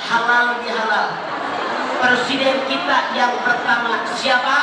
halal bihalal. Presiden kita yang pertama siapa?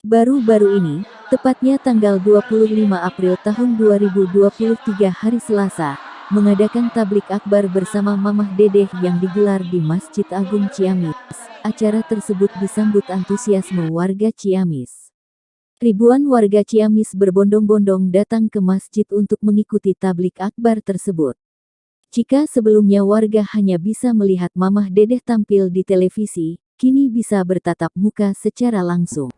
Baru-baru ini, tepatnya tanggal 25 April tahun 2023 hari Selasa, mengadakan tablik akbar bersama Mamah Dedeh yang digelar di Masjid Agung Ciamis. Acara tersebut disambut antusiasme warga Ciamis. Ribuan warga Ciamis berbondong-bondong datang ke masjid untuk mengikuti tablik akbar tersebut. Jika sebelumnya warga hanya bisa melihat Mamah Dedeh tampil di televisi, kini bisa bertatap muka secara langsung.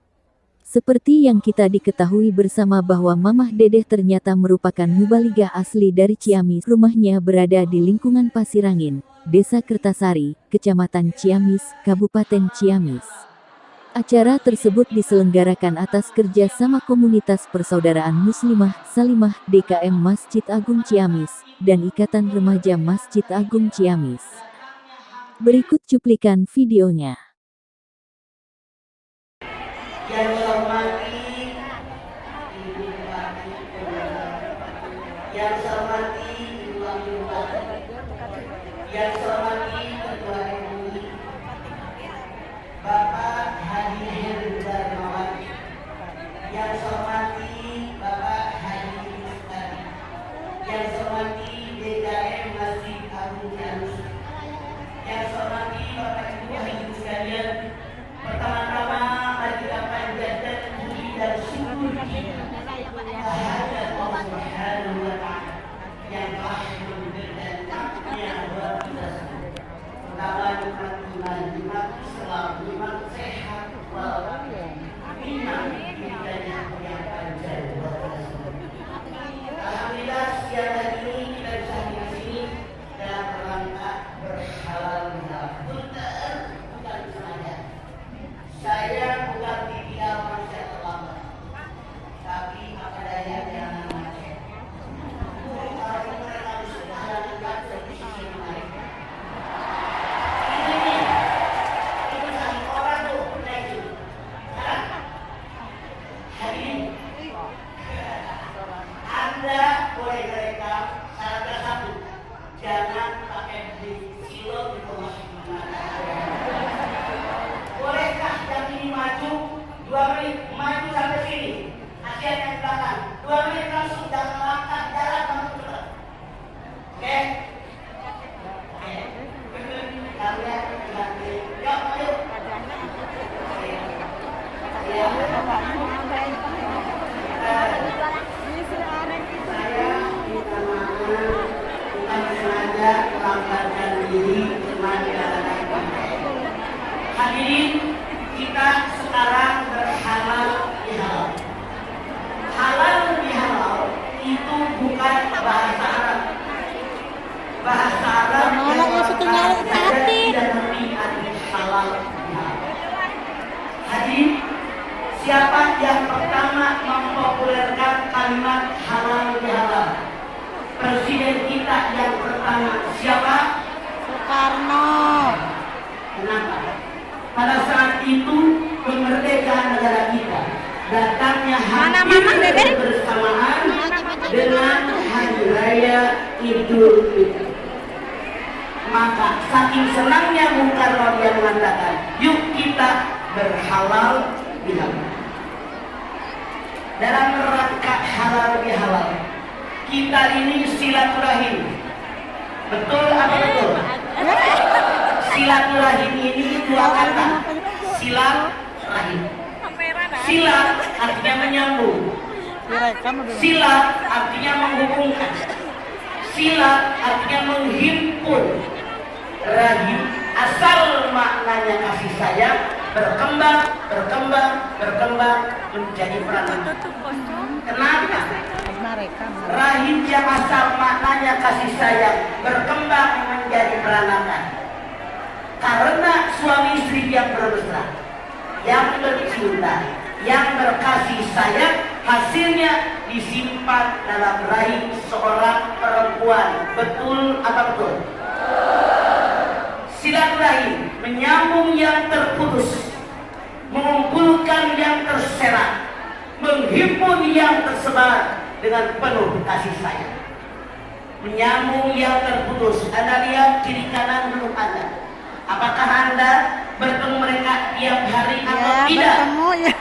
Seperti yang kita diketahui bersama bahwa Mamah Dedeh ternyata merupakan mubaligah asli dari Ciamis. Rumahnya berada di lingkungan Pasirangin, Desa Kertasari, Kecamatan Ciamis, Kabupaten Ciamis. Acara tersebut diselenggarakan atas kerjasama Komunitas Persaudaraan Muslimah Salimah DKM Masjid Agung Ciamis dan Ikatan Remaja Masjid Agung Ciamis. Berikut cuplikan videonya. Yang saya hormati Ibu Bupati, yang saya hormati Ibu Wakil Bupati, yang saya hormati Ketua MUI, Bapak Hadi Darmawan, yang saya hormati Bapak Hadi Mustari, yang saya hormati DKM Masjid Agung Ciamis, yang saya hormati Bapak Ibu hadirin sekalian. Pertama-tama mari kita panjatkan puji dan syukur kehadirat Allah Subhanahu wa Ta'ala yang telah memberikan nikmatnya buat kita semua. Pertama nikmat iman, nikmat Islam, nikmat sehat, nikmat diberikannya yang panjang buat kita semua. Alhamdulillah siang hari ini kita bisa di sini dalam rangka berhalal bihalal. Bukan sengaja. Saya bukan tipikal manusia terlambat, tapi apa daya jangan macet. Kalau mereka harus berjalan dari sisi menarik. Ini satu orang tuh naik itu. Hadirin, Anda boleh merekam salah satu. Jangan pakai di silo di bawah mana. Bolehkah yang ini maju 2 menit, maju sampai sini, ASEAN yang belakang 2 menit langsung jangan langkah jalan langsung cepat. Oke? Oke. Kalian nanti, yuk maju. Ya. Saya minta maaf, bukan sengaja melambatkan diri, cuma dikarenakan. Hadirin, kita sekarang berhalal bihalal. Halal bihalal itu bukan bahasa Arab. Bahasa Arab yang tidak lebih arti halal bihalal. Hadirin, siapa yang pertama mempopulerkan kalimat halal bihalal? Presiden kita yang pertama siapa? Soekarno. Kenapa? Pada saat itu kemerdekaan negara kita datangnya hampir bersamaan dengan Hari Raya Idul Fitri. Maka saking senangnya Bung Karno dia mengatakan, yuk kita berhalal bihalal. Dalam rangka halal bihalal, kita ini silaturahim. Betul apa betul? Silaturahim ini 2 kata. Silaturahim. Silat artinya menyambung. Silat artinya menghubungkan. Silat artinya menghimpun. Rahim asal maknanya kasih sayang, berkembang menjadi peranakan. Kenapa? Rahim yang asal maknanya kasih sayang, berkembang menjadi peranakan. Karena suami istri yang bermesra, yang bercinta, yang berkasih sayang, hasilnya disimpan dalam rahim seorang perempuan. Betul apa betul? Silaturahim menyambung yang terputus, mengumpulkan yang terserak, menghimpun yang tersebar dengan penuh kasih sayang. Menyambung yang terputus. Anda lihat kiri kanan belum ada. Apakah Anda bertemu mereka tiap hari atau Ya, tidak? bertemu ya.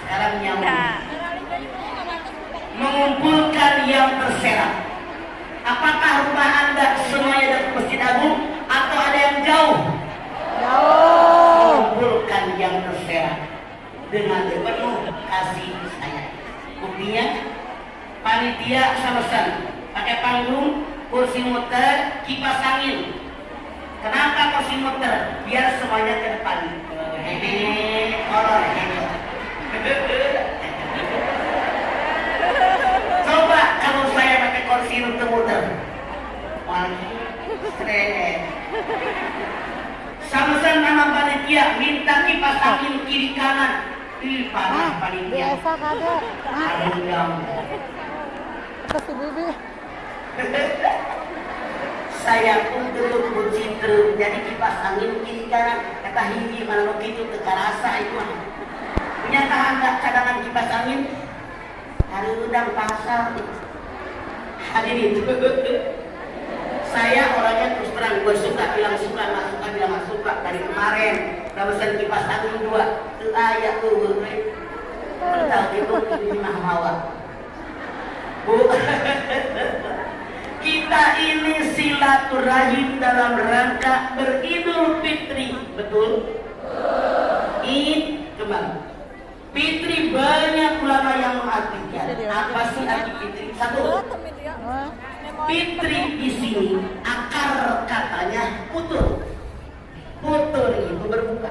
Sekarang nyambung. Mengumpulkan yang terserak. Apakah rumah Anda semuanya dari Masjid Agung atau ada yang jauh? Jauh. Mengumpulkan yang terserak dengan penuh kasih sayang. Buktinya panitia sama-sama pakai panggung, kursi muter, kipas angin. Kenapa kursi muter? Biar semuanya ke depan. Hehehe, horor gitu. Coba kalau saya pakai kursi muter-muter. Keren. Sama-sama nama panitia minta kipas angin kiri kanan. Ih, parah panitia. Biasa kagak. Aduh, yang Terus si Bibi. saya pun dulu kunci terus jadi kipas angin kiri kanan kata hiji mana begitu kekarasa itu mah punya tahan cadangan kipas angin hari udang pasar hadirin. Saya orangnya terus terang gue suka bilang suka nggak suka bilang nggak suka dari kemarin pesan kipas angin 2 layak tuh tahu itu ini mah mawar Bu. Kita ini silaturahim dalam rangka beridul fitri, betul? Id kembali. Fitri banyak ulama yang mengartikan. Apa sih arti fitri? Satu, fitri di sini akar katanya putur. Putur itu berbuka.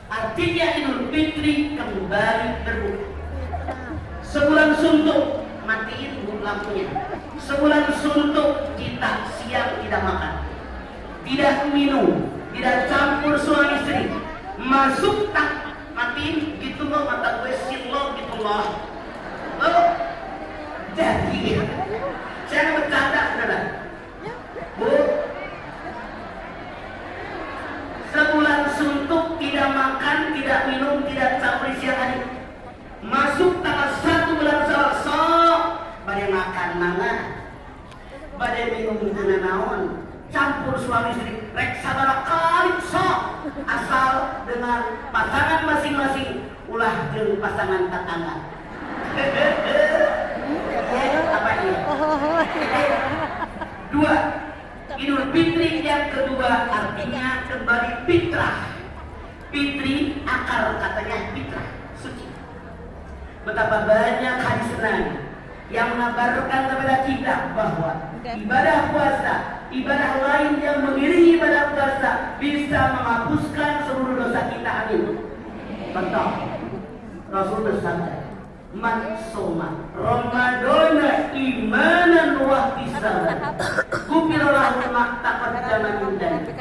Artinya idul fitri kembali berbuka. Sebulan suntuk, matiin lampunya. Sebulan suntuk kita siang tidak makan, tidak minum, tidak campur suami istri, masuk tak matiin gitu loh mata gue silo gitu loh. Oh, jadi saya bercanda saudara. Bu, sebulan suntuk tidak makan, tidak minum, tidak campur siang hari. Masuk tanggal 1 bulan Syawal, badai makan mana, badai minum dengan naon, campur suami istri, rek sabaraha kali sok, asal dengan pasangan masing-masing, ulah jeung pasangan tetangga. Apa ini? 2. Idul Fitri yang kedua artinya kembali fitrah. Fitri akar katanya fitrah, suci. Betapa banyak hadis Nabi yang mengabarkan kepada kita bahwa ibadah puasa, ibadah lain yang mengiringi ibadah puasa bisa menghapuskan seluruh dosa kita. Amin. Betul. Rasul bersabda, "Man soma Ramadana imanan wa ihtisaban, ghufira lahu ma taqaddama min dhanbi."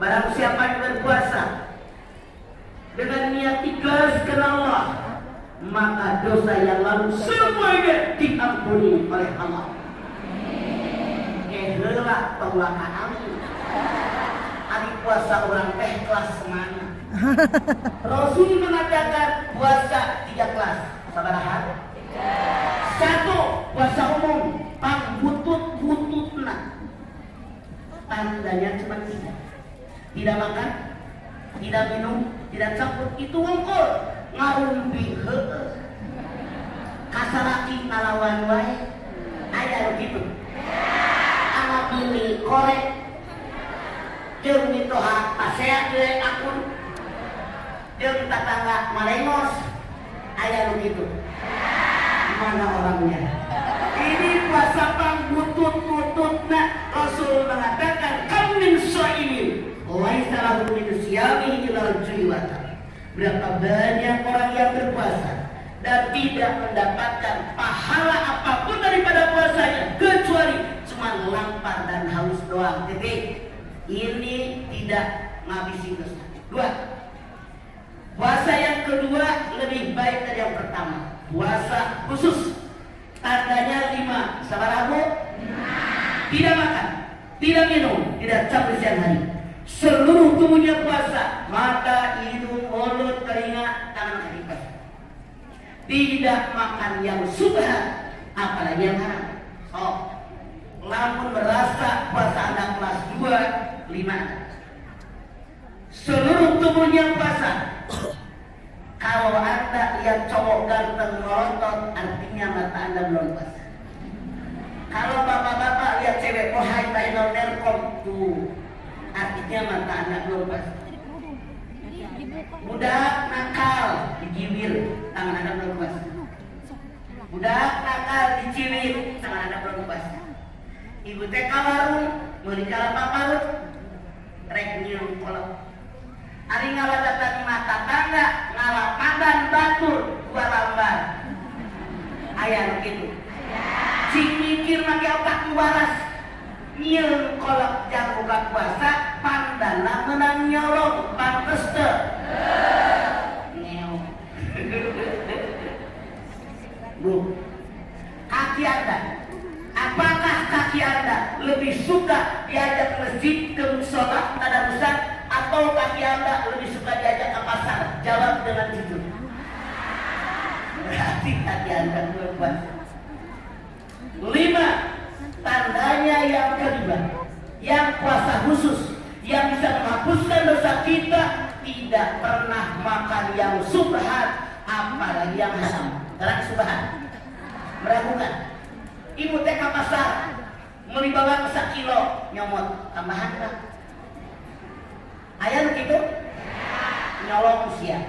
Barang siapa yang berpuasa dengan niat ikhlas karena Allah, maka dosa yang lalu semuanya diampuni oleh Allah. Heula tolak amin. Ari puasa orang teh kelas mana? Rasul mengatakan puasa 3 kelas. Sabaraha? 1. Puasa umum, pambutut-bututna. Tandanya cuma 3. Tidak makan, tidak minum, tidak campur, itu wongkol. Ngarumpi heueuh. Kasaraki ngalawan wae. Aya begitu. Anak bini korek. Jeung mitoha paseak deui akun. Jeung tatangga malengos. Aya begitu. Mana orangnya? Ini puasa pambutut-bututna. Rasul mengatakan kam min shaimin laisa lahu min siyamihi illa al-jiwata. Berapa banyak orang yang berpuasa dan tidak mendapatkan pahala apapun daripada puasanya kecuali cuma lapar dan haus doang. Jadi ini tidak ngabisin dosa. 2. Puasa yang kedua lebih baik dari yang pertama. Puasa khusus tandanya 5. Sabaraha? Tidak makan, tidak minum, tidak campur siang hari. seluruh tubuhnya puasa, mata, hidung, mulut, telinga, tangan, kaki puasa. Tidak makan yang subhan, apalagi yang haram. Oh, lamun merasa puasa Anda kelas 2, 5. Seluruh tubuhnya puasa. Kalau Anda lihat cowok ganteng merontot, artinya mata Anda belum puasa. Kalau bapak-bapak lihat cewek pohai tainol nerkom, tuh artinya mata Anda belum puasa. Budak nakal digibir, tangan Anda belum puasa. Budak nakal dicibir, tangan Anda belum puasa. Ibu teh ka warung meuli kalapa parut rek nyium kolot. Ari ngawadatan mata tangga ngalapandan batur dua lambar. Aya nu kitu. Cing mikir make otak nu waras. Nyium kolot jang buka puasa pandana meunang nyolong pantes teu? Neo. Bu, kaki Anda, apakah kaki Anda lebih suka diajak ke masjid ke sholat tadarusan atau kaki Anda lebih suka diajak ke pasar? Jawab dengan jujur. Berarti kaki Anda belum puasa. 5. Tandanya yang kedua, yang puasa khusus, yang bisa menghapuskan dosa kita, tidak pernah makan yang subhan, apalagi yang haram. Terang subhan, meragukan. Ibu teh ka pasar, meuli bawa ke 1 kilo, nyomot tambahan lah. Aya nu kitu? Nyolong usia.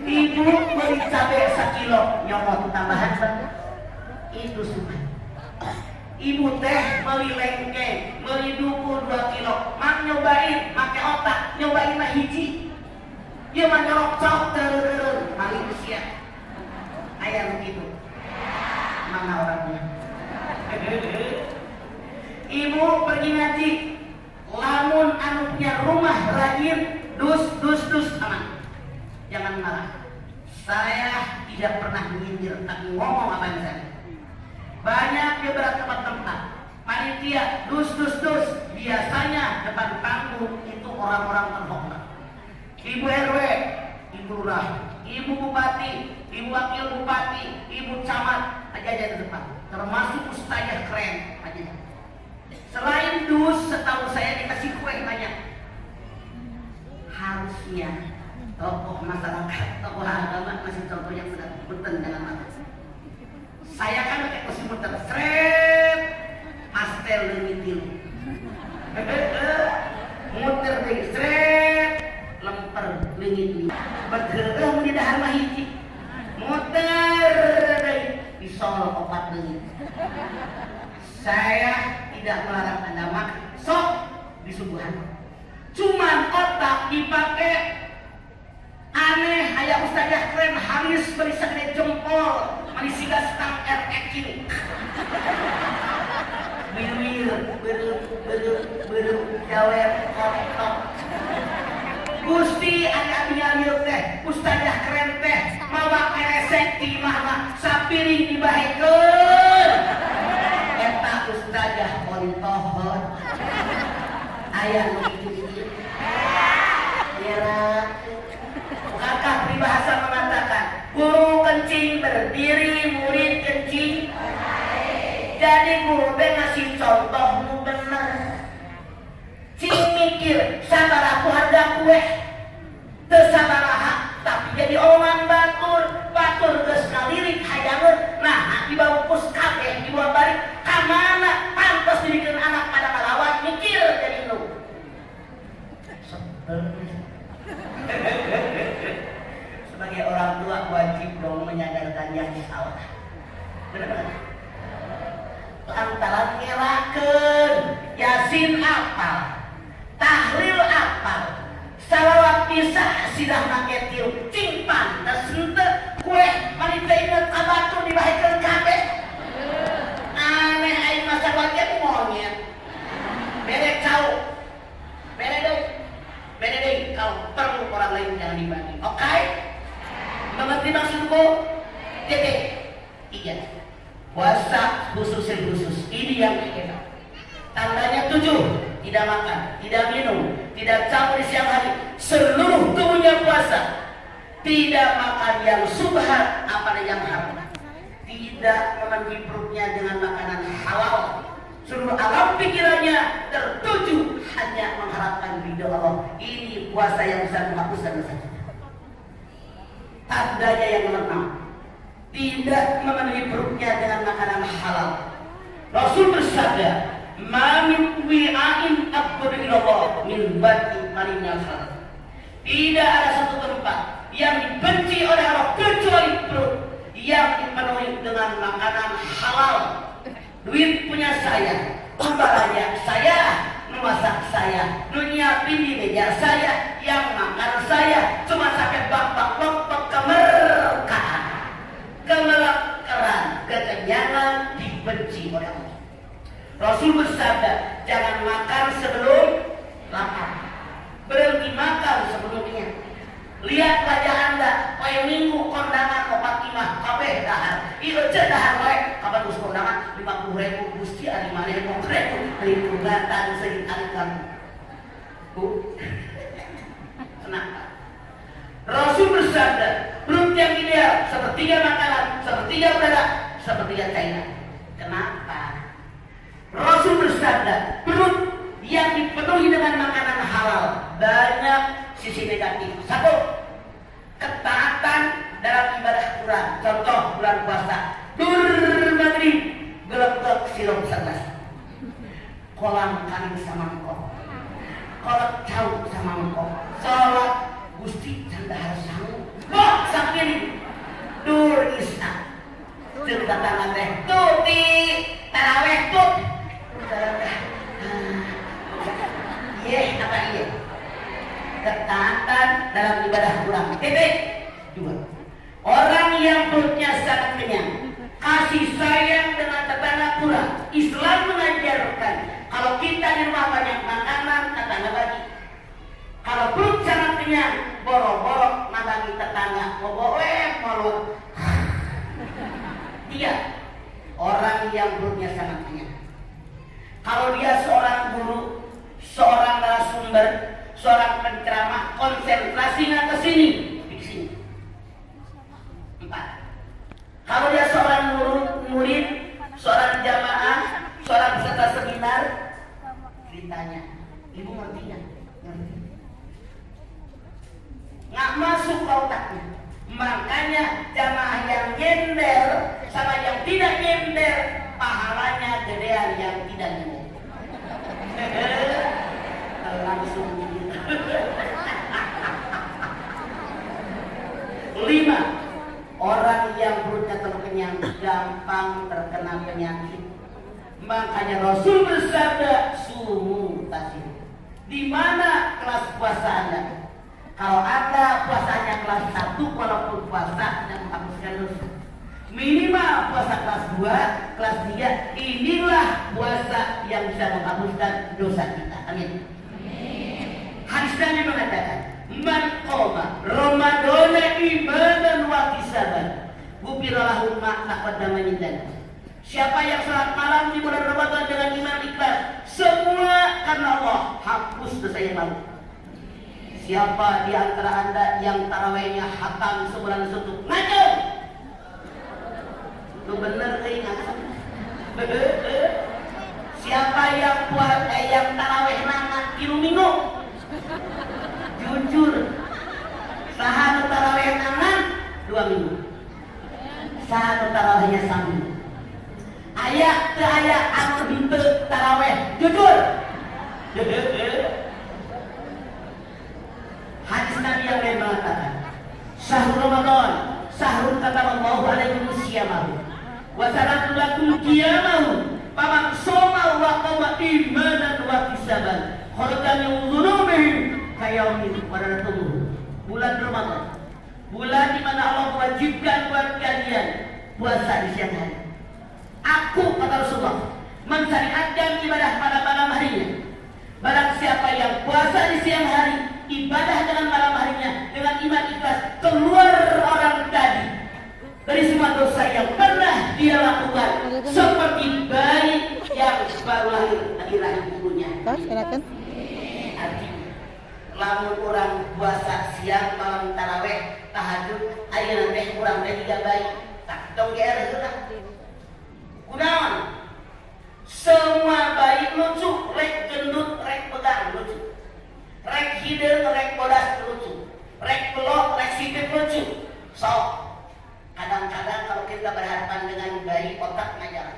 Ibu meuli cabe 1 kilo, nyomot tambahan lah. Itu subhan. Ibu teh meuli lengke, meuli duku 2 kilo, mang nyobain, make otak, nyobain mah hiji. Dia mah nyolok cok terus, maling usia. Aya nu kitu. Mana orangnya? Ibu pergi ngaji, lamun anu punya rumah rajin, dus aman. Jangan marah. Saya tidak pernah menyindir, tapi ngomong apa yang saya. Banyak beberapa tempat panitia dus. Biasanya depan panggung itu orang-orang terhormat. Ibu RW, ibu lurah, ibu bupati, ibu wakil bupati, ibu camat aja di depan. Termasuk ustazah keren aja. Selain dus, setahu saya dikasih kue banyak. Harusnya tokoh masyarakat, tokoh agama masih contoh yang sudah beten dengan mata. Saya kan pakai kursi muter, seret, pastel leuwih muter deh, seret, lemper leuwih. Begeureuh mun di dahar mah hiji. Muter deh, disol opat leuwih. Saya tidak melarang Anda makan, sok disuguhan. Cuman otak dipakai aneh, aya ustazah keren haris beri sagede jempol, mani siga stang RX. Biru jawer kotok. Gusti aya lieu teh, ustazah keren teh mawa keresek di imahna sapiring dibahekeun. Eta ustazah ontohon. Aya nu kitu. Ya, kakak peribahasa mengatakan guru kencing berdiri, murid kencing. Jadi guru teh ngasih contoh nu bener. Cing mikir sabaraha harga kue, teu sabaraha tapi jadi omongan batur geus ngalirik hayangeun. Nah, dibungkus kabeh dibawa balik ka mana? Pantes dibikeun anak pada ngalawan mikir jadi lu. Sebagai orang tua wajib dong menyadarkan yang salah. Benar-benar. Lantaran ngelakeun Yasin apal, tahlil apal, salawat bisa sidah make tilu, cing pantes henteu kue mani teh inget ka batur dibahekeun kabeh. Aneh aing mah sakwatnya monyet. Bere cau. Bere deui kalau perlu orang lain jangan dibanding. Oke? Mengerti maksudku? Titik. Iya. Puasa khusus. Ini yang kita. Tandanya 7. tidak makan, tidak minum, tidak campur di siang hari, seluruh tubuhnya puasa, tidak makan yang subhat, apa yang haram, tidak memenuhi perutnya dengan makanan halal, seluruh alam pikirannya tertuju hanya mengharapkan ridho Allah. Ini puasa yang bisa menghapuskan dosa kita. Tandanya yang ke-6, tidak memenuhi perutnya dengan makanan halal. Rasul bersabda, "Ma min wi'ain abghadu ilallah min bati marinal halal." Tidak ada satu tempat yang dibenci oleh Allah kecuali perut yang dipenuhi dengan makanan halal. Duit punya saya, umbaranya saya, memasak saya, nyiapin di meja saya, yang makan saya, cuma sampai bak-bak kemerkaan, kemelekeran, kekenyangan dibenci oleh Allah. Rasul bersabda, jangan makan sebelum lapar, berhenti makan sebelumnya. Lihat wajah Anda, poe minggu kondangan opat imah kabeh dahar. Ieu ceu dahar wae, kapan geus kondangan 50.000 Gusti ari maneh 50.000 ari tugatan seuit ari kamu. Kenapa? Rasul bersabda, perut yang ideal sepertiga makanan, sepertiga udara, sepertiga cairan. Kenapa? Rasul bersabda, perut yang dipenuhi dengan makanan halal banyak sisi negatif. Satu, ketaatan dalam ibadah Quran. Contoh bulan puasa, dur maghrib gelepek sirup segelas, kolam kaning sama engkau, kolak jauh sama engkau, sholat Gusti candahar sangu, kok sakit dur isya cerita tangan teh tuh di taraweh tuh iya apa iya ketaatan dalam ibadah Quran. Titik. 2. Orang yang perutnya sangat kenyang, kasih sayang dengan tetangga kurang. Islam mengajarkan kalau kita di rumah banyak makanan, tetangga bagi. Kalau perut sangat kenyang, boro-boro nabagi tetangga, boboe mulut. 3. Orang yang perutnya sangat kenyang, kalau dia seorang guru, seorang narasumber, seorang penceramah, konsentrasinya ke sini, di sini. 4. Kalau dia seorang murid, seorang jamaah, seorang peserta seminar, ditanya, ibu ngerti nggak? Ngerti. Nggak masuk ke otaknya. Makanya jamaah yang nyender sama yang tidak nyender, pahalanya gedean yang tidak nyender. Langsung gitu. 5. Orang yang perutnya terlalu kenyang gampang terkena penyakit. Makanya Rasul bersabda, sumu tasir. Di mana kelas puasa Anda? Kalau Anda puasanya kelas 1, walaupun puasa tidak menghapuskan dosa, minimal puasa kelas 2, kelas 3, inilah puasa yang bisa menghapuskan dosa kita. Amin. Hadis Nabi mengatakan, man qoma ramadhana imanan wa ihtisaban ghufira lahu ma taqaddama min dhanbi. Siapa yang salat malam di bulan Ramadan dengan iman ikhlas, semua karena Allah, hapus dosa yang lalu. Siapa di antara Anda yang tarawihnya hatam sebulan suntuk? Ngaco. Lu bener ingat. Siapa yang yang tarawih nangan 3 minggu? Jujur. Saha tarawih nangan 2 minggu. Saha tarawihnya sami. Aya teu aya anu henteu tarawih. Jujur. Hadis Nabi yang lain mengatakan, syahrul Ramadan, syahrul kataballahu alaikum siyamahu wa salatu lakum qiyamahu faman shoma wa qama imanan wa ihtisaban kharajan min dhunubihi kayaumin waradatuhu. Bulan Ramadan, bulan di mana Allah mewajibkan buat kalian puasa di siang hari. Aku, kata Rasulullah, mensyariatkan ibadah pada malam harinya. Barang siapa yang puasa di siang hari, ibadah dengan malam harinya dengan iman ikhlas, keluar orang tadi dari semua dosa yang pernah dia lakukan, seperti bayi yang baru lahir dari rahim ibunya. Tos, silakan. Arti lamun orang puasa siang malam taraweh tahajud ayeuna teh urang teh juga baik tak tong geer heula kunaon semua bayi lucu rek gendut rek pegang lucu rek hideung rek bodas lucu rek pelok rek sipit lucu sok kadang-kadang kalau kita berhadapan dengan bayi otak ngajaran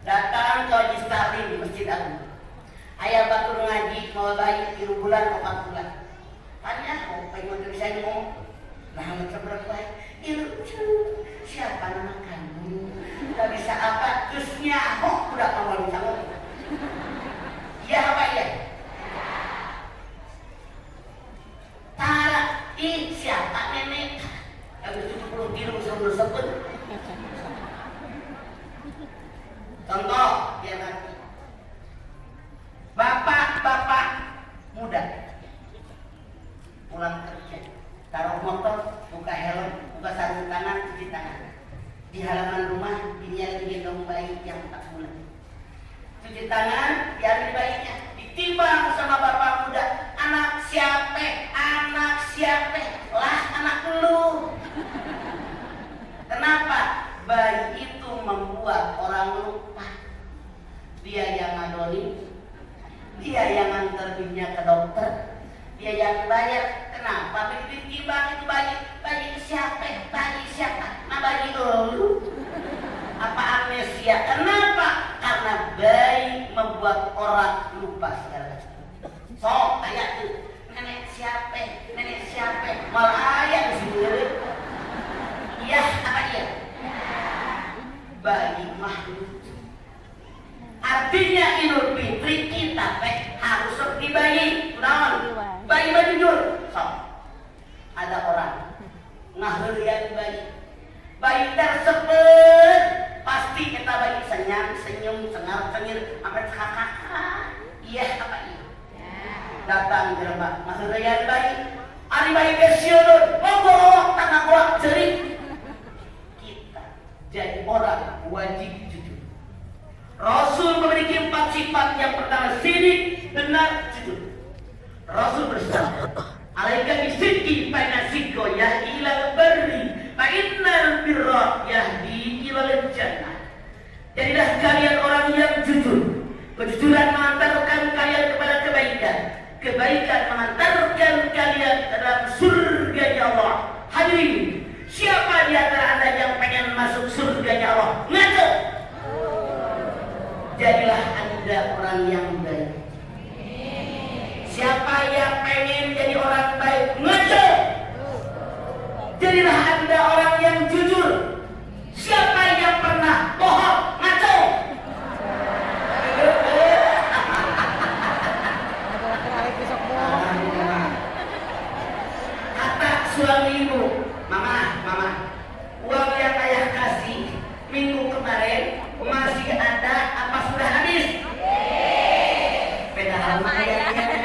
datang ke Majlis Taklim di Masjid Agung ayah batur ngaji mau bayi 3 bulan 4 bulan tanya kok pengen saya ngomong nah macam berapa lucu siapa nama kamu gak bisa apa terusnya udah kamu bisa ngomong iya apa ya Tara siapa nenek habis 70 kilo sebelum sebut contoh ya nanti bapak muda pulang kerja taruh motor buka helm buka sarung tangan cuci tangan di halaman rumah dia gendong bayi yang 4 bulan cuci tangan diambil bayinya ditimbang sama bapak muda anak siapa lah anak lu kenapa bayi itu membuat orang lupa dia yang ngadoli dia yang nganter dirinya ke dokter dia yang bayar kenapa begitu ditimbang itu bayi siapa nah bayi lu apa amnesia kenapa karena bayi membuat orang lupa segala sok ayat tuh nenek siapa malah ayat di sini iya apa dia bayi makhluk artinya Idul Fitri kita harus seperti bayi bayi jujur so, ada orang ngahelian bayi tersebut pasti kita bayi senyum cengar-cengir sampai kakak iya apa iya datang ke rumah ngahelian bayi ari bayi kesionon monggo tanah gua cerik kita jadi orang wajib jujur Rasul memiliki 4 sifat yang pertama sidik benar jujur Rasul bersabda alaika bisidqi fa nasidqa yahdi ilal barri fa innal birra yahdi ilal jannah jadilah kalian orang yang jujur kejujuran mengantarkan kalian kepada kebaikan mengantarkan kalian ke dalam surganya Allah hadirin siapa di antara anda yang pengen masuk surganya Allah ngaco jadilah anda orang yang baik siapa yang pengen jadi orang baik ngaco jadilah anda orang yang jujur siapa yang pernah bohong ngaco kata suami ibu mama uang yang ayah kasih minggu kemarin masih ada apa sudah habis padahal ayahnya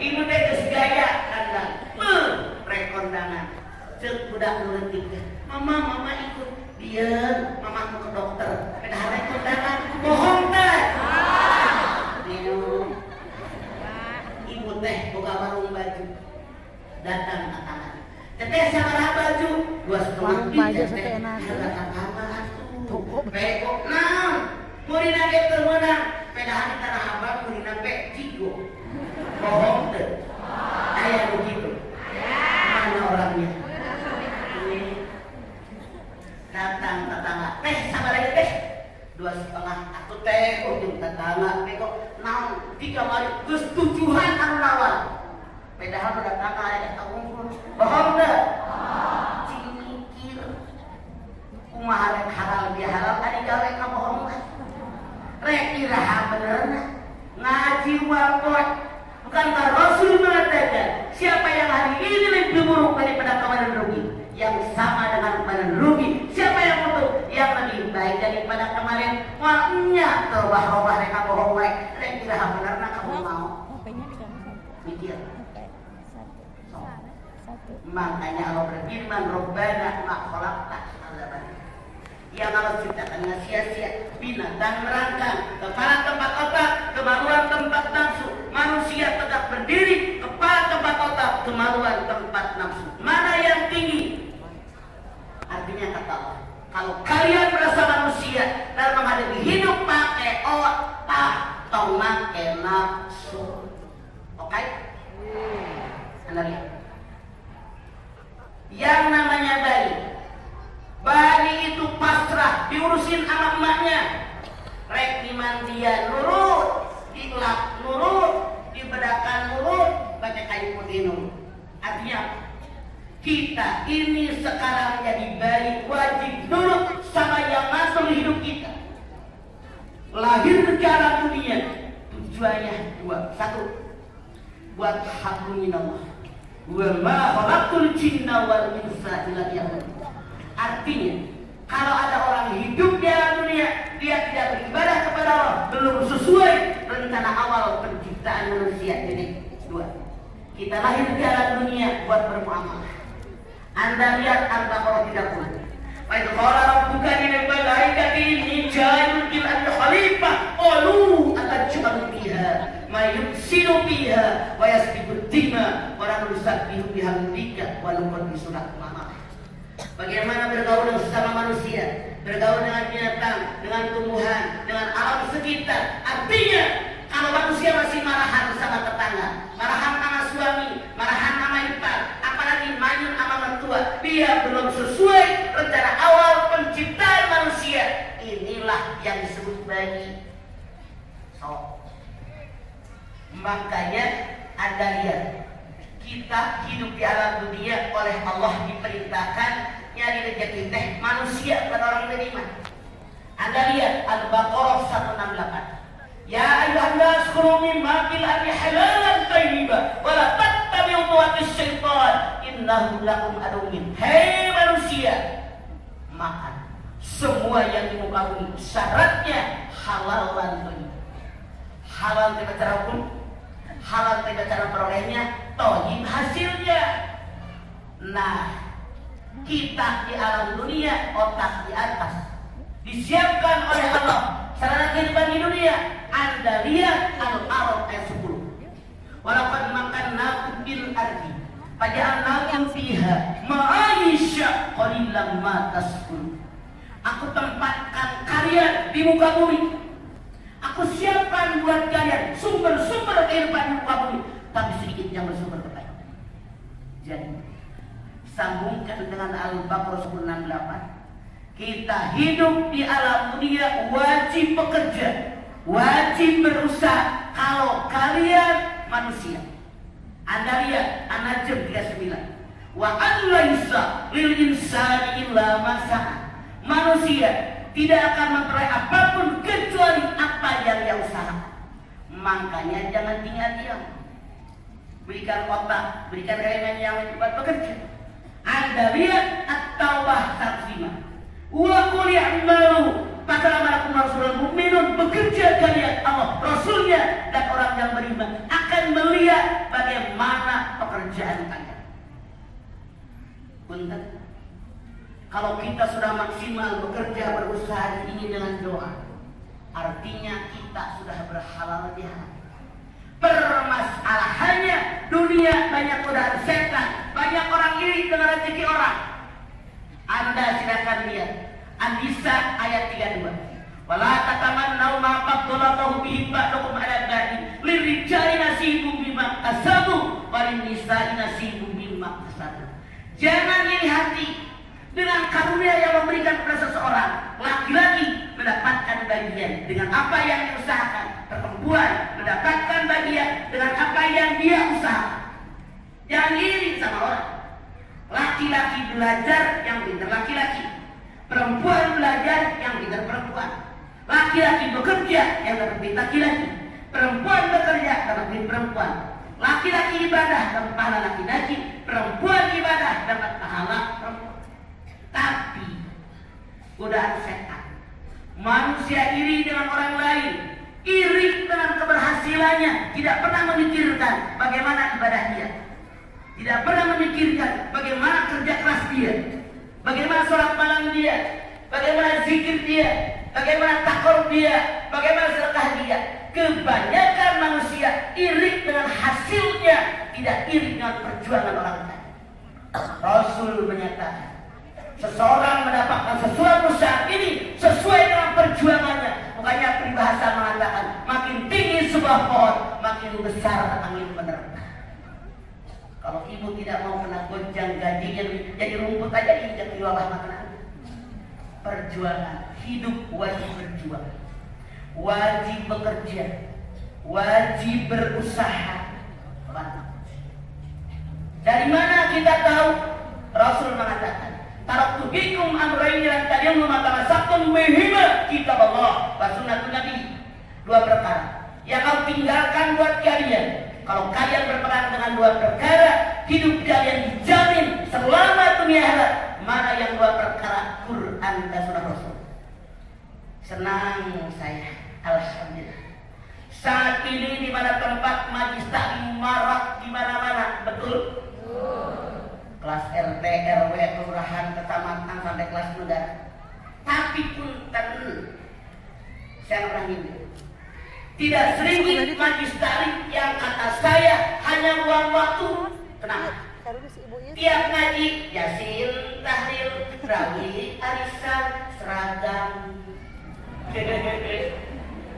ibu teh geus gaya kandang rekondangan ceuk budak leutik mama ikut biar mama mau ke dokter padahal rekondangan bohong teh ibu teh boga warung baju datang ke tangan teteh sabaraha baju 2,5 baju setengah peko naon murina ge teu meunang padahal di tanah abang murina pe cigo bohong teu aya begitu mana orangnya datang tetangga teh sabaraha teh 2,5 atuh teh ujung tetangga peko naon di kamari geus tujuan anu lawan padahal tetangga aya eta unggul bohong teu kumaha rek halal bihalal tadi gawe ka bohong rek iraha benerna ngaji wapot bukankah Rasul mengatakan siapa yang hari ini lebih buruk daripada kemarin rugi yang sama dengan kemarin rugi siapa yang untuk yang lebih baik daripada kemarin waknya terubah-ubah rek ka bohong wae rek iraha benerna kamu mau mikir makanya Allah berfirman Rabbana ma khalaqta yang Allah ciptakan dengan sia-sia. Binatang merangkang, kepala tempat otak, kemaluan tempat nafsu. Manusia tegak berdiri, kepala tempat otak, kemaluan tempat nafsu. Mana yang tinggi? Artinya kata Allah, kalau kalian merasa manusia dan menghadapi hidup pakai otak atau pakai nafsu, oke? Anda lihat, yang namanya bayi itu pasrah, diurusin sama emaknya. Rek di mandian nurut, dilap nurut, dibedakan nurut, baca kayu putih nurut. Artinya kita ini sekarang jadi bayi, wajib nurut sama yang masuk hidup kita. Lahir ke alam dunia tujuannya dua. Satu, buat hablum minallah. Wa ma khalaqtul jinna wal insa illa liya'budun. Artinya, kalau ada orang hidup di alam dunia, dia tidak beribadah kepada Allah, belum sesuai rencana awal penciptaan manusia. Jadi dua, kita lahir di alam dunia buat bermuamalah. Anda lihat Al-Baqarah 30. Wa idh qala rabbuka lil malaikati inni ja'ilun fil ardi khalifah qalu ataj'alu fiha ma yufsidu fiha wa yasfiku ad-dima wa la nusabbihu bihamdika wa nuqaddisu lak. Bagaimana bergaul dengan sesama manusia, bergaul dengan binatang, dengan tumbuhan, dengan alam sekitar. Artinya, kalau manusia masih marahan sama tetangga, marahan sama suami, marahan sama ipar, apalagi manyun sama mertua, dia belum sesuai rencana awal penciptaan manusia. Inilah yang disebut bayi. Makanya Anda lihat, kita hidup di alam dunia oleh Allah diperintahkan nyari rezeki teh manusia bukan orang beriman. Anda lihat Al-Baqarah 168. Ya ayyuhan nas kulu mimma fil ardi halalan thayyiban wa la tattabi'u khutuwatis syaitan innahu lakum aduwwun. Hei manusia, makan semua yang di muka bumi, syaratnya halal dan thayyib. Halal dengan cara hukum, halal dengan cara perolehnya, thayyib hasilnya. Nah, kita di alam dunia, otak di atas, disiapkan oleh Allah sarana kehidupan di dunia. Anda lihat Al-A'raf ayat 10. Walaqad makannakum bil ardi faja'alnakum fiha ma'aisha qalilan ma tashkurun. Aku tempatkan kalian di muka bumi. Aku siapkan buat kalian sumber-sumber kehidupan di muka bumi, tapi sedikit yang bersumber kepada. Jadi sambungkan dengan Al-Baqarah 168. Kita hidup di alam dunia wajib bekerja, wajib berusaha. Kalau kalian manusia, Anda lihat An-Najm 39. Wa an laisa lil insani illa ma sa'a. Manusia tidak akan memperoleh apapun kecuali apa yang dia usahakan. Makanya jangan tinggal diam. Berikan otak, berikan elemen yang buat bekerja. Anda lihat At-Taubah 105. Wa qul ya'malu fata'amalakum rasulul mu'minun. Bekerja kalian, Allah, Rasulnya dan orang yang beriman akan melihat bagaimana pekerjaan kalian. Punten, kalau kita sudah maksimal bekerja, berusaha ini dengan doa, artinya kita sudah berhalal di hati. Permasalahannya dunia banyak godaan setan, banyak orang iri dengan rezeki orang. Anda silakan lihat An-Nisa ayat 32. Wala tatamannau ma faddala bihi ba'dakum 'ala ba'din lirijali nasibum mimma kasabu wa lin-nisa'i nasibum mimma kasabu. Jangan iri hati dengan karunia yang memberikan kepada seseorang. Laki-laki mendapatkan bagian dengan apa yang diusahakan, perempuan mendapatkan bagian dengan apa yang dia usahakan. Jangan iri sama orang. Laki-laki belajar, yang pintar laki-laki. Perempuan belajar, yang pintar perempuan. Laki-laki bekerja, yang dapat duit laki-laki. Perempuan bekerja, dapat duit perempuan. Laki-laki ibadah, dapat pahala laki-laki. Perempuan ibadah, dapat pahala perempuan. Tapi godaan setan, manusia iri dengan orang lain, iri dengan keberhasilannya, tidak pernah memikirkan bagaimana ibadah dia, tidak pernah memikirkan bagaimana kerja keras dia, bagaimana sholat malam dia. bagaimana zikir dia, bagaimana takor dia, bagaimana sedekah dia. Kebanyakan manusia iri dengan hasilnya, tidak iri dengan perjuangan orang lain. Rasul menyatakan, seseorang mendapatkan sesuatu saat ini sesuai dengan perjuangannya. Makanya peribahasa mengatakan, makin tinggi sebuah pohon, makin besar angin menerpa. Kalau ibu tidak mau kena gonjang gajinya, jadi rumput aja diinjak di bawah makanan. Perjuangan hidup wajib berjuang, wajib bekerja, wajib berusaha. Dari mana kita tahu? Rasul mengatakan, taraktu bikum amrayni lan tadillu ma tamassaktum bihima kitabullah wa sunnatun nabi. Dua perkara yang kau tinggalkan buat kalian. Kalau kalian berpegang dengan dua perkara, hidup kalian dijamin selama dunia akhirat. Mana yang dua perkara? Quran dan sunnah Rasul. Senang saya, alhamdulillah. Saat ini di mana tempat majlis taklim marak di mana-mana, betul? Kelas RT, RW, kelurahan, kecamatan sampai kelas negara. Tapi punten, saya pernah ngintip. Tidak sedikit majlis taklim yang kata saya hanya buang waktu. Kenapa? Tiap ngaji Yasin, tahlil, tarawih, arisan, seragam.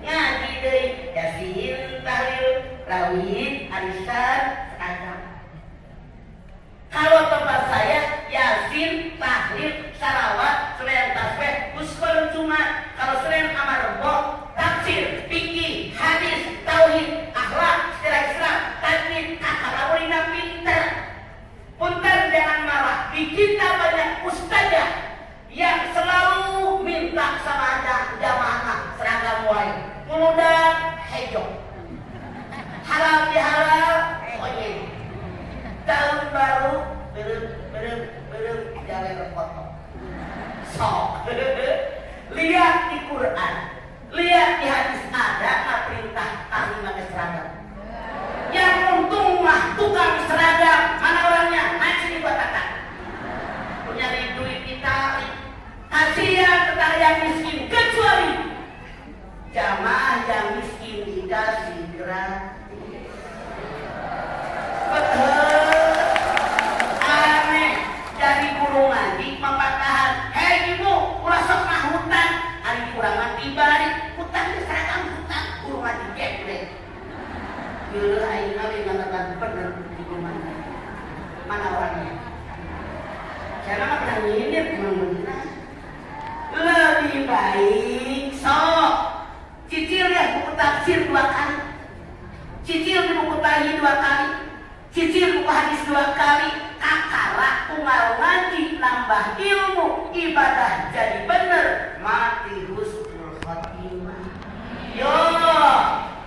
Ngaji deh Yasin, tahlil, tarawih, arisan, seragam. Kalau tempat saya Yasin, tahlil, salawat, selain tasbih, usul Jumat. Kalau selain amar rebo, tafsir, fikih, hadis, tauhid, akhlak, sejarah Islam, tajwid, akhlak, pinter. Punten jangan marah. Di kita banyak ustazah yang selalu minta sama jamaah seragam wae. Mudah hijau. Halal bihalal, pokoknya. Tahun baru belum jalan foto. Sok. Lihat di Quran, lihat di hadis ada nggak perintah kami pakai seragam. Yang untung mah tukang seragam, mana orangnya? Nasi buat kakak. Punya duit ditarik. Kasihan tetangga yang miskin, kecuali jamaah yang miskin dikasih gratis. Betul. Aneh. Dari guru ngaji membatahan. Hei ibu, ulah sok mah hutan. Hari kurang mati balik. Hutan di seragam hutan. Guru ngaji gede. Gila aing nabi ngatakan bener di mana? Mana orangnya? Saya mah pernah nyindir bener. Lebih baik sok cicil ya buku tafsir 2 kali, cicil di buku tahi 2 kali, cicil buku hadis 2 kali, kakara unggal ngaji nambah ilmu, ibadah jadi bener, mati husnul khotimah. Yo,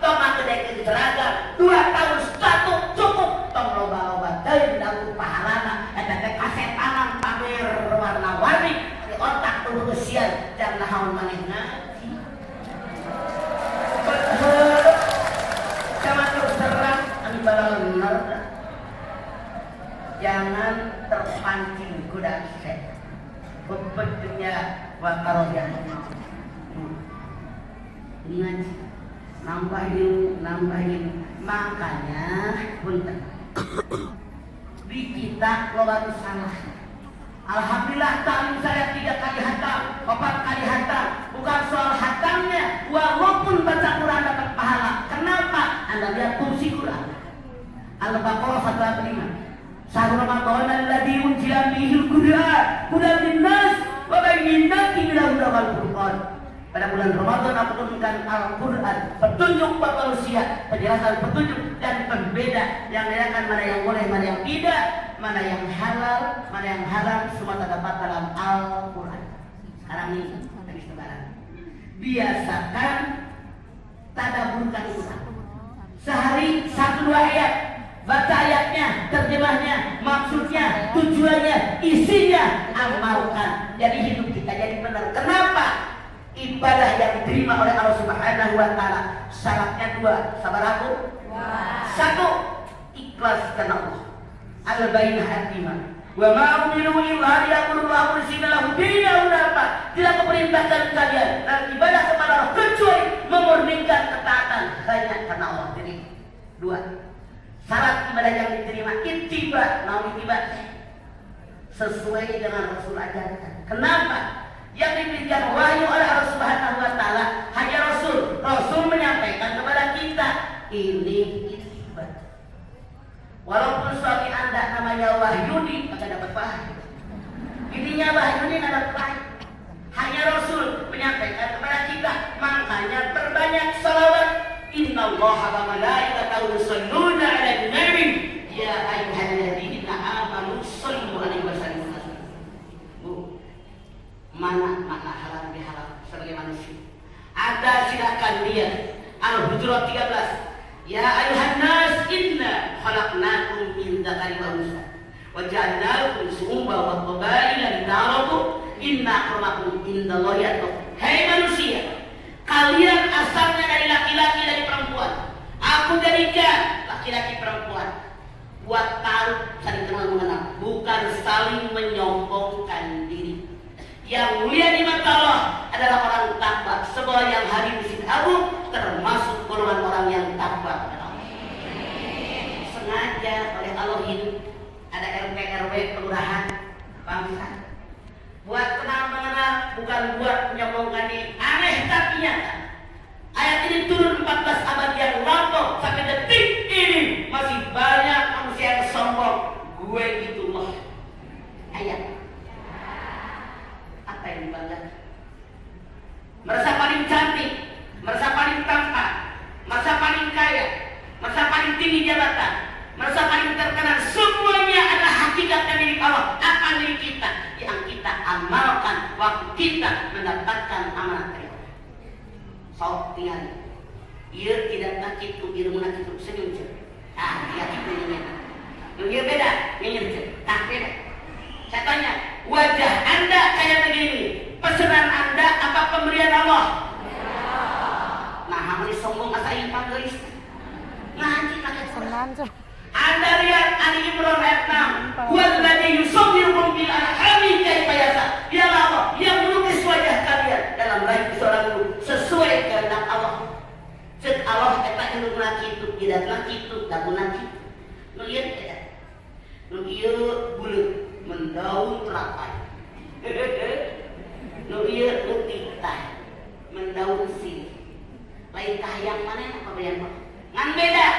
tong ngedeket seragam 2 tahun satu cukup, tong loba-loba deui dagu pahalana eta teh kasetanan pamer warna-warni di otak tuh kesian dan nahaun maneh ngaji. Sama terus terang anu bener. Jangan terpancing godaan setan. Bebentuknya wa karojan. Ini ngaji. Nambahin. Makanya punten. Di kita loba salah. Alhamdulillah taklim saya 3 kali hatam, 4 kali hatam. Bukan soal hatamnya, walaupun baca Quran dapat pahala. Kenapa? Anda lihat fungsi Quran. Al-Baqarah 185. Syahrul Ramadan alladzi unzila fihil Qur'an hudan linnas wa bayyinatin minal huda wal furqan. Pada bulan Ramadan aku turunkan Al-Quran, petunjuk buat manusia, penjelasan petunjuk dan pembeda yang membedakan mana yang boleh, mana yang tidak, mana yang halal, mana yang haram, semua terdapat dalam Al-Quran. Sekarang ini habis lebaran, biasakan tadabburkan Quran. Sehari 1-2 ayat, baca ayatnya, terjemahnya, maksudnya, tujuannya, isinya, amalkan. Jadi hidup kita jadi benar. Kenapa? Ibadah yang diterima oleh Allah Subhanahu wa Ta'ala syaratnya 2. Sabar aku. 1. Ikhlas karena Allah. Al-bayyinah al-iman. Wa ma umiru illa liya'budullaha mukhlishina lahu dinahu hunafa. Tidak memerintahkan kalian dan ibadah kepada Allah kecuali memurnikan ketaatan hanya karena Allah. Jadi dua syarat ibadah yang diterima ittiba, mau ittiba sesuai dengan Rasul ajarkan. Kenapa? Yang diberikan wahyu oleh Allah Subhanahu wa taala hanya Rasul. Rasul menyampaikan kepada kita ini ittiba. Walaupun suami Anda namanya Wahyudi, maka dapat pahala. Intinya Wahyudi dapat pahala. Hanya Rasul menyampaikan kepada kita, makanya perbanyak salawat. Innallaha wa malaikatahu yusholluna 'alan nabi ya ayyuhalladzina amanu shollu 'alaihi wa sallimu taslima. Bu, mana halal bihalal sebagai manusia? Ada, silakan lihat Al-Hujurat 13. Ya ayuhan nas inna khalaqnakum min dzakarin wa unsa wa ja'alnakum syu'uban wa qabaila lita'arafu inna akramakum indallahi atqakum. Hai manusia, kalian asalnya dari laki-laki, dari perempuan. Aku jadikan laki-laki perempuan buat tahu, saling kenal mengenal, bukan saling menyombongkan diri. Yang mulia di mata Allah adalah orang takwa. Sebuah yang hari di sini Abu termasuk golongan orang yang takwa. Sengaja oleh Allah hidup ada RT RW kelurahan bangsa. Buat kenal mengenal, bukan buat menyombongkan diri. Aneh tapi nyata. Ayat ini turun 14 abad yang lampau sampai detik ini masih banyak manusia yang sombong. Gue gitu loh. Ayat. Apa yang dibanggakan? Merasa paling cantik, merasa paling tampan, merasa paling kaya, merasa paling tinggi jabatan, merasa paling terkenal. Semuanya adalah hakikat dari milik Allah. Apa milik kita yang kita amalkan waktu kita mendapatkan amanat dari Allah. Sok tinggal. Ia tidak nakit tu, ia menakit tu senyum je. Dia itu nyanyi. Ia beda, nyanyi je. Tak beda. Saya tanya, wajah Anda kayak begini, pesanan Anda apa pemberian Allah? Nah, hamil sombong asain pangelis. Ngaji pakai Senang tuh. Anda lihat Ali Imran ayat 6. Walladzi yusawwirukum bil arhami kaifa yasha. Dialah Allah yang melukis wajah kalian dalam rahim seorang ibu sesuai kehendak Allah. Cek Allah eta induk nakitu, tidak nakitu, tak nakitu. Nu ieu eta. Nu ieu buleut mendaun terapai. Nu ieu leutik tah mendaun silih. Lain kahayang mana pemberian Allah. Ngan beda.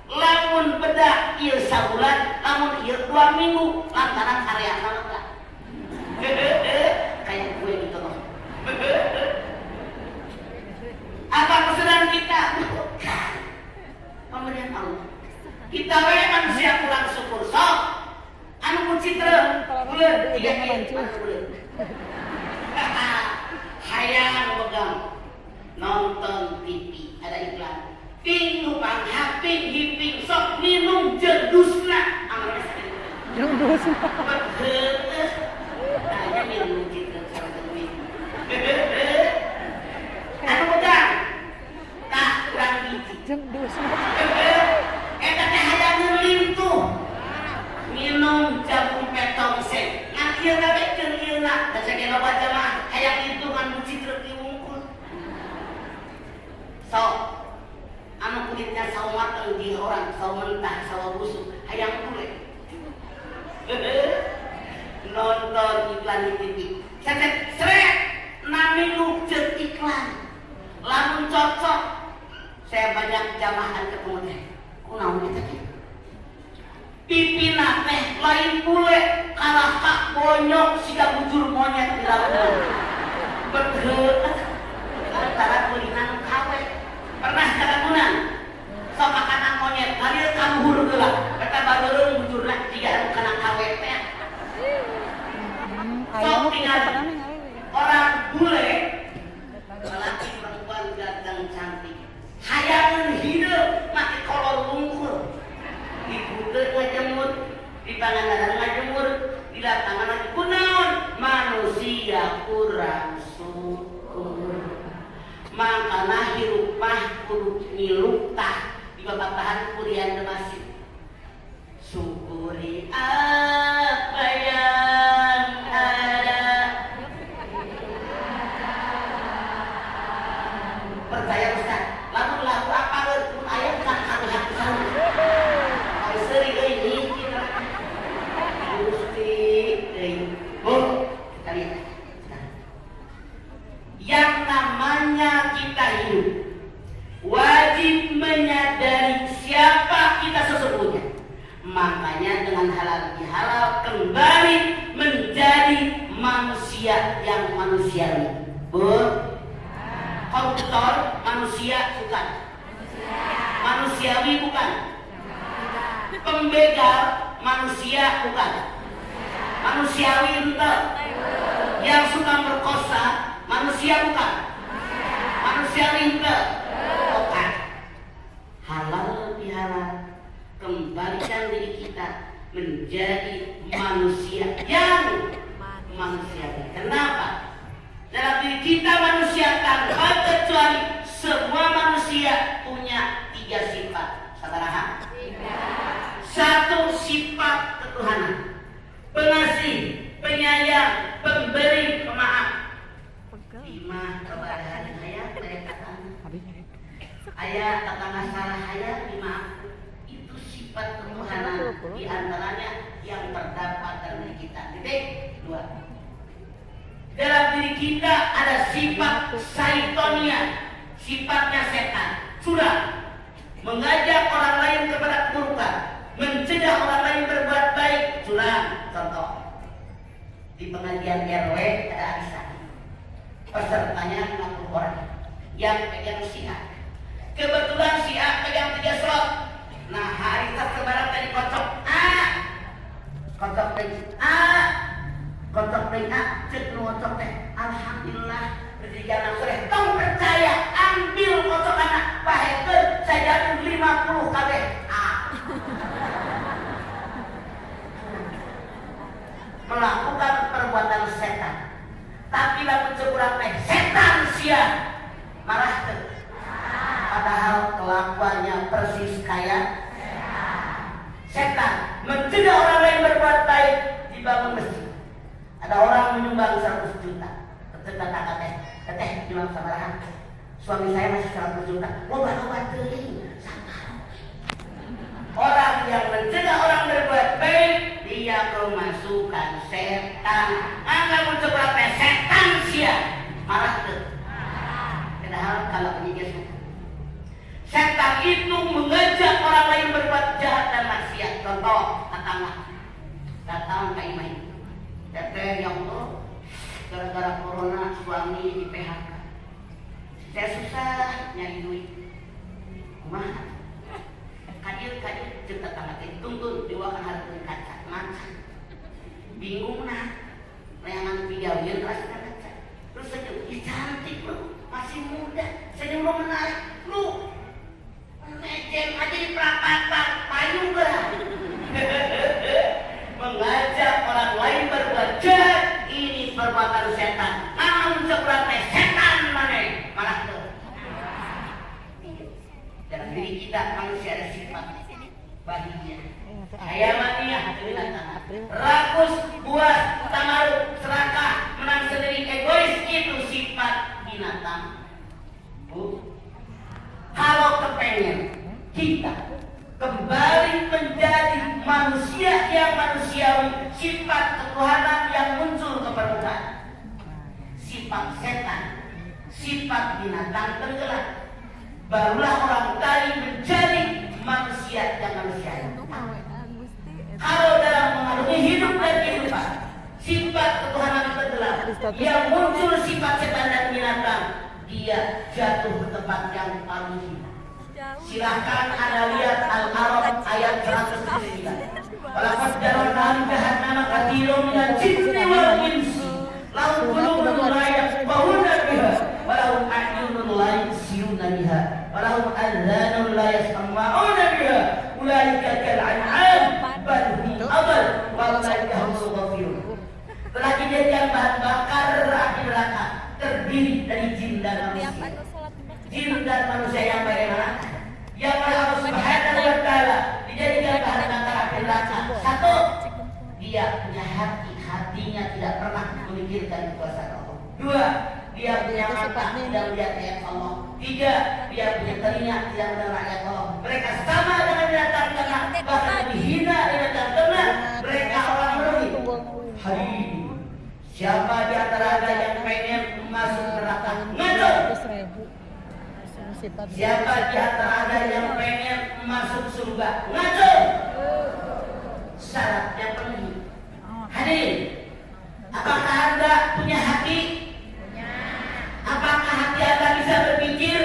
Lamun bedak ieu sabulan, lamun ieu 2 minggu lantaran karyana lega. Kayak gue gitu loh. Apa pesanan kita? Pemberian Allah. Kita we manusia kurang syukur. Sok anu pun citra bulan 3 bulan. Hayang begang nonton TV ada iklan. Ping nupang haping hiping sok minum jedusna amalnya sakit. Jedusna. Betul. Tanya minum citra cara minum. Anu begang. Tah kurang biji. Jedusna. Eta teh hayangeun lintuh. Minum jamu petong seng. Ngan ieu ngabekeun ieuna. Da sagena baca mah hayang lintuh ngan citra diwungkul. Sok anu kulitnya sawo mateng di orang, sawo mentah, sawo busuk, hayang kulit. Nonton iklan di TV. Seret, nami nukeun iklan. Lamun cocok, saya banyak jamahan ketemu teh. Kunaon eta teh? Pipina teh lain bule, kalah kak bonyok siga bujur monyet di laut. Betul. Antara kulinan kawe. Pernah karagunan sok makanan monyet kalian kamu huru geula eta bageureuh bujurna tiga anu kana kawe teh sok tinggal orang bule lelaki perempuan ganteng cantik hayangeun hidup make kolor lungkur di buteut ngajemur di pangandaran ngajemur di lapangan lagi kunaon manusia kurang syukur. Makana hirup mah kudu ngiluk tah di babatahan kurian masih syukuri apa wajib menyadari siapa kita sesungguhnya. Makanya dengan halal bihalal kembali menjadi manusia yang manusiawi. Koruptor manusia bukan? Manusiawi bukan? Pembegal manusia bukan? Manusiawi betul? Yang suka merkosa manusia bukan? Manusiawi betul? Bukan. Halal bihalal kembalikan diri kita menjadi manusia yang manusiawi. Kenapa? Dalam diri kita manusia tanpa kecuali semua manusia punya 3 sifat. Saudara? Satu, sifat ketuhanan. Pengasih, penyayang, pemberi, pemaaf. 5, kepada hayat mereka ayat tetangga salah hayat dimaaf. Itu sifat ketuhanan di antaranya yang terdapat dalam diri kita. Titik 2. Dalam diri kita ada sifat saitonia, sifatnya setan, curang, mengajak orang lain kepada keburukan, mencegah orang lain berbuat baik, curang. Contoh, di pengajian RW ada arisan, pesertanya 50 orang, yang pegang si A. Kebetulan si A pegang 3 slot. Nah, hari tersebaran dari kocok A, kocok B A, kocok B A, cek ngocok teh. Alhamdulillah, berjalan sore. Tong percaya, ambil kocok anak, pahekeun saya 50 kabeh A. Melakukan perbuatan setan. Tapi lamun cekurang teh setan sia. Marah teh. Padahal kelakuannya persis kayak setan. Mencegah orang lain berbuat baik, dibangun masjid. Ada orang menyumbang 100 juta. Tetangga teteh jual sabaraha. Suami saya masih 100 juta. Loba-loba teuing. Orang yang mencegah orang berbuat baik, dia kemasukan setan. Angga mencoba setan sia. Marah teu. Padahal kalau ini suka. Setan itu mengajak orang lain berbuat jahat dan maksiat. Contoh, tetangga datang ke imai. Teteh, ya Allah, gara-gara corona suami di PHK. Saya susah nyari duit. Kumaha? Kadir jeung tetangga teh tuntun diwakan hareupeun kaca macan. Bingung nah. Layangan pigaweun rasa kaca. Terus saya cantik lu, masih muda. Saya belum menarik lu. Mejem aja di perapatan, payung lah. Mengajak orang lain berbuat jahat, ini perbuatan setan. Namun sebenarnya setan mana? Malah tuh. Dalam diri kita manusia ada sifat baginya. Hayamania, rakus, buas, tamaruk, serakah, menang sendiri, egois, itu sifat binatang. Kalau kepengen kita kembali menjadi manusia yang manusiawi, sifat ketuhanan yang muncul ke permukaan, sifat setan, sifat binatang tenggelam, barulah orang tadi menjadi manusia yang manusiawi. Kalau dalam mengarungi hidup dan kehidupan, sifat ketuhanan tenggelam, yang muncul sifat setan dan binatang, dia jatuh ke tempat yang paling hina. Silahkan Anda lihat Al-A'raf ayat 109. Walaqad jarabna li jahannama katsiran minal jinni wal insi lahum qulubun la yafqahuna biha wa lahum a'yunun la yubsiruna biha wa lahum adhanun la yasma'una biha ulaika kal an'am bal hum adall wa ulaika humul ghafilun. Telah dijadikan bahan bakar api neraka terdiri dari jin dan manusia. Jin dan manusia yang bagaimana? Yang Allah Subhanahu wa Ta'ala dijadikan bahan bakar api neraka. Satu, dia punya hati, hatinya tidak pernah memikirkan kuasa Allah. Dua, dia punya mata tidak melihat ayat Allah. Tiga, dia punya telinga tidak mendengar ayat Allah. Mereka sama dengan binatang ternak, bahkan lebih hina dari binatang ternak. Mereka orang merugi. Siapa di antara anda yang pengen masuk neraka? Ngaco. sifat. Siapa di antara Anda yang pengen masuk surga? Ngaco. Syaratnya penuhi. Hadirin, apakah Anda punya hati? Apakah hati Anda bisa berpikir?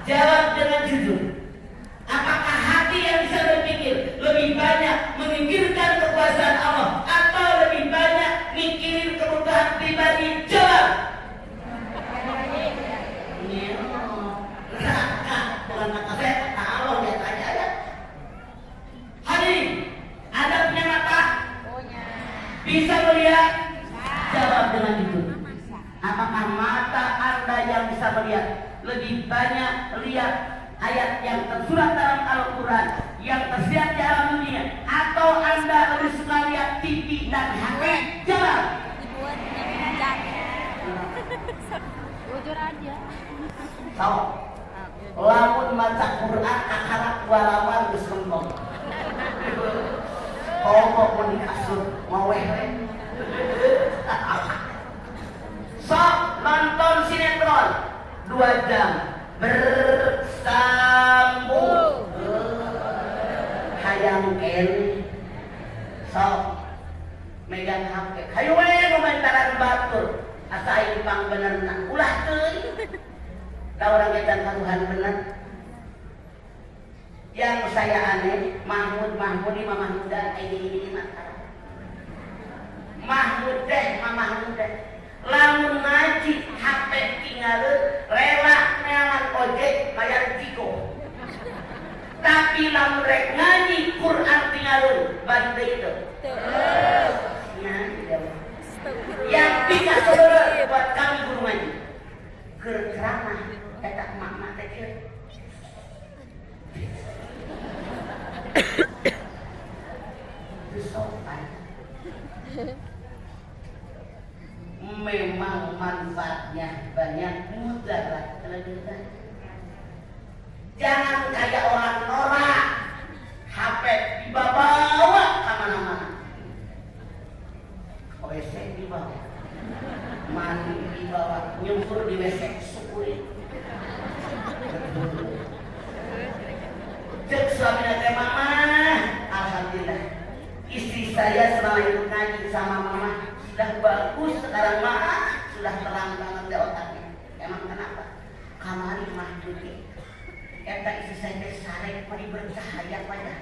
Jawab dengan jujur. Apakah hati yang bisa berpikir lebih banyak memikirkan kekuasaan Allah atau lebih banyak mikirin kebutuhan pribadi? Jawab. Bukan kata saya, kata Allah, lihat aja ya. Hadirin, Anda punya mata? Bisa melihat? Jawab dengan jujur. Apakah mata Anda yang bisa melihat lebih banyak lihat ayat yang tersurat dalam Al-Quran yang tersedia di alam dunia, atau Anda lebih suka lihat TV dan HP? Jawab. Jujur aja. So, lamun maca Quran akarak walaman geus kempong. Pokok mun di kasur ngoweh. Sok nonton sinetron 2 jam bersambung. Hayang kene. Sok megang HP. Hayu we komentaran batur. Asa aing pang benerna. Ulah teuing. Da urang edan karuhan bener. Yang saya aneh, Mahmud Imam Mahmudan ini mah. Mahmud deh, Mahmud deh. Lamun ngaji HP tinggalin rela neangan ojek bayar jiko. Tapi lamun rek ngaji Quran tinggalin bande itu. Yang tiga saudara buat kami guru ngaji. Kerana kata emak-emak teh kieu. Sopan. Memang manfaatnya banyak, mudarat terlepas. Jangan kayak orang norak, HP dibawa kemana-mana. WC dibawa, mandi dibawa, nyumpur di WC syukuri. Cek suaminya teh mama, alhamdulillah. Istri saya selama itu ngaji sama mama sudah bagus, sekarang mah sudah terang banget di otaknya. Emang kenapa? Kamari mah duit. Eta istri saya teh sarek mah bercahaya pada.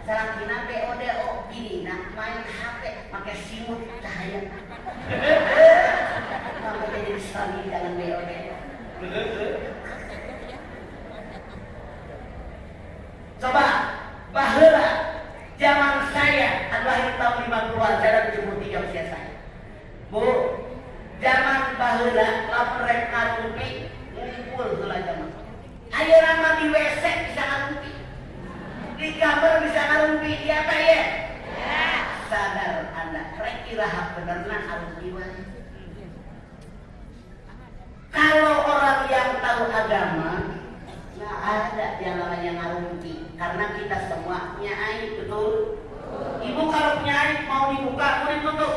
Salakina BODO gini, nak main HP pakai simut cahaya. Kamu jadi suami dalam BODO. Coba baheula zaman saya adalah tahun 50-an, saya 73 usia saya. Bu, zaman baheula lamun rek ngarumpi ngumpul heula zaman. Ayeuna mah di WC bisa ngarumpi. Di kamar bisa ngarumpi, iya teh ya? Sadar Anda, rek iraha benerna ngarumpi wae. Kalau orang yang tahu agama, nggak ada yang namanya ngarumpi. Karena kita semua punya aib, betul? Ibu kalau punya aib mau dibuka, mau ditutup?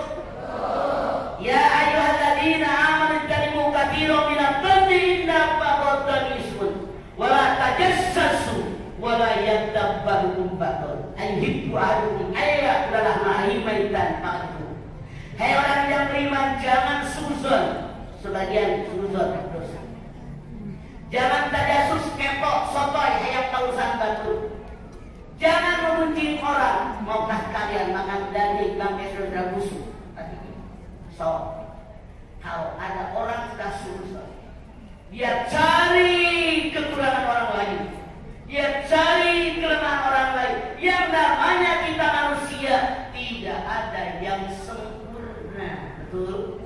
Ya ayyuhalladzina amanu ijtanibu katsiran minadh dhanni inna ba'dadh-dhanni ismun wa la tajassasu wa la yaghtab ba'dukum ba'dan ayyuhibbu ahadukum ayyakula ma'i maitan fa'tuhu. Hai orang yang beriman, jangan suzon. Sebagian suzon dosa. Jangan tajasus, kepo, sotoy, hayang pausan batu. Jangan memuncing orang. Maukah kalian makan daging bangkai saudara musuh? So, kalau ada orang sudah susah, dia cari kekurangan orang lain, dia cari kelemahan orang lain. Yang namanya kita manusia, tidak ada yang sempurna, betul?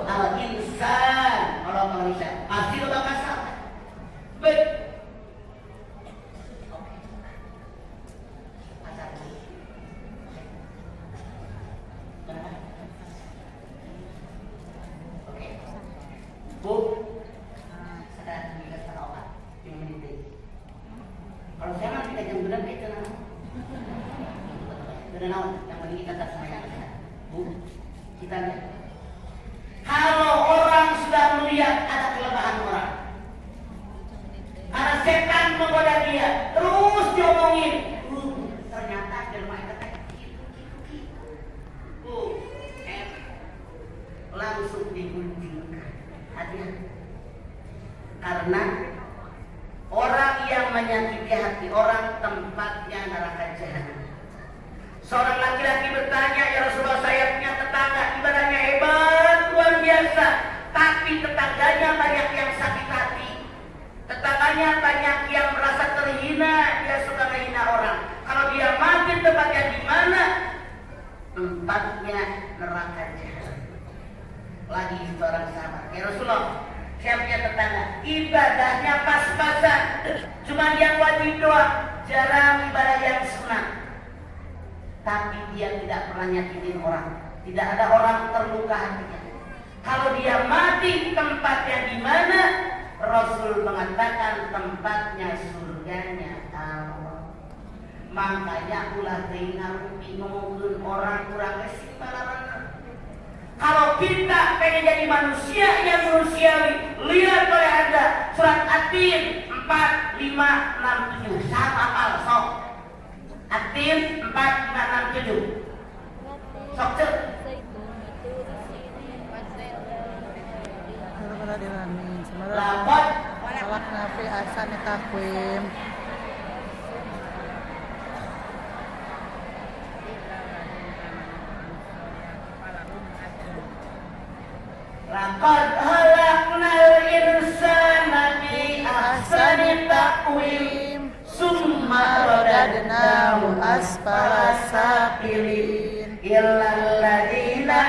Al-insan, orang manusia pasti lo bakal salah. Baik. Bu, sekarang menggoda dia, terus diomongin. Ternyata jelma itu langsung digunjingkan. Hati-hati. Karena orang yang menyakiti hati orang tempatnya neraka jahanam. Seorang laki-laki bertanya, ya Rasulullah, saya punya tetangga, ibadahnya hebat, luar biasa, tapi tetangganya banyak yang sakit hati, tetangganya banyak yang merasa terhina, dia suka menghina orang. Kalau dia mati tempatnya di mana? Tempatnya neraka jahanam. Lagi seorang sahabat, ya Rasulullah, saya punya tetangga, ibadahnya pas-pasan, cuma yang wajib doang, jarang ibadah yang sunnah. Tapi dia tidak pernah nyakitin orang, tidak ada orang terluka hatinya. Kalau dia mati tempatnya di mana? Rasul mengatakan tempatnya surganya Allah. Makanya ulah dengar ngomongin orang kurang resik balaran. Kalau kita pengen jadi manusia yang manusiawi, lihat oleh Anda surat At-Tin 4, 5, 6, 7 sama hal sok. At-Tin 4, 5, 6, 7 sok cek. Lapor Walak nafi asan takwim. Laqad khalaqnal insana fi ahsani taqwim summa radadnahu asfala safilin illal ladzina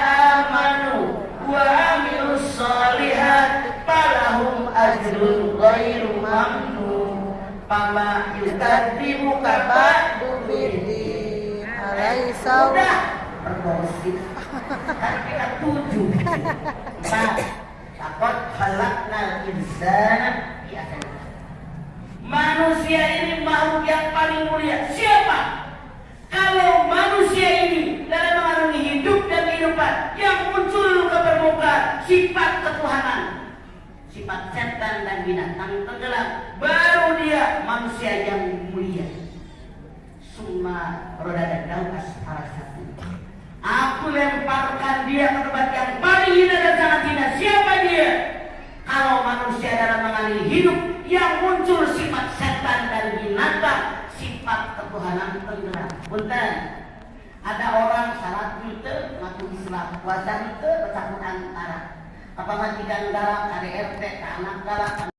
amanu wa amilus sholihat falahum ajrun ghairu mamnun fama yukadzibuka ba'du Bidin alaisa udah berdosis kan kita 7 takut khalaqnal insana biasa. Manusia ini makhluk yang paling mulia. Siapa? Kalau manusia ini dalam mengarungi hidup dan kehidupan yang muncul ke permukaan sifat ketuhanan, sifat setan dan binatang tenggelam, baru dia manusia yang mulia. Summa rodadadau asfala safilin. Aku lemparkan dia ke tempat yang paling hina dan sangat hina. Siapa dia? Kalau manusia dalam mengalami hidup yang muncul sifat setan dan binatang, sifat ketuhanan tenggelam. Punten, ada orang salat itu ngaku Islam, puasa itu baca Quran Arab. Apa majikan galak, KDRT, anak galak,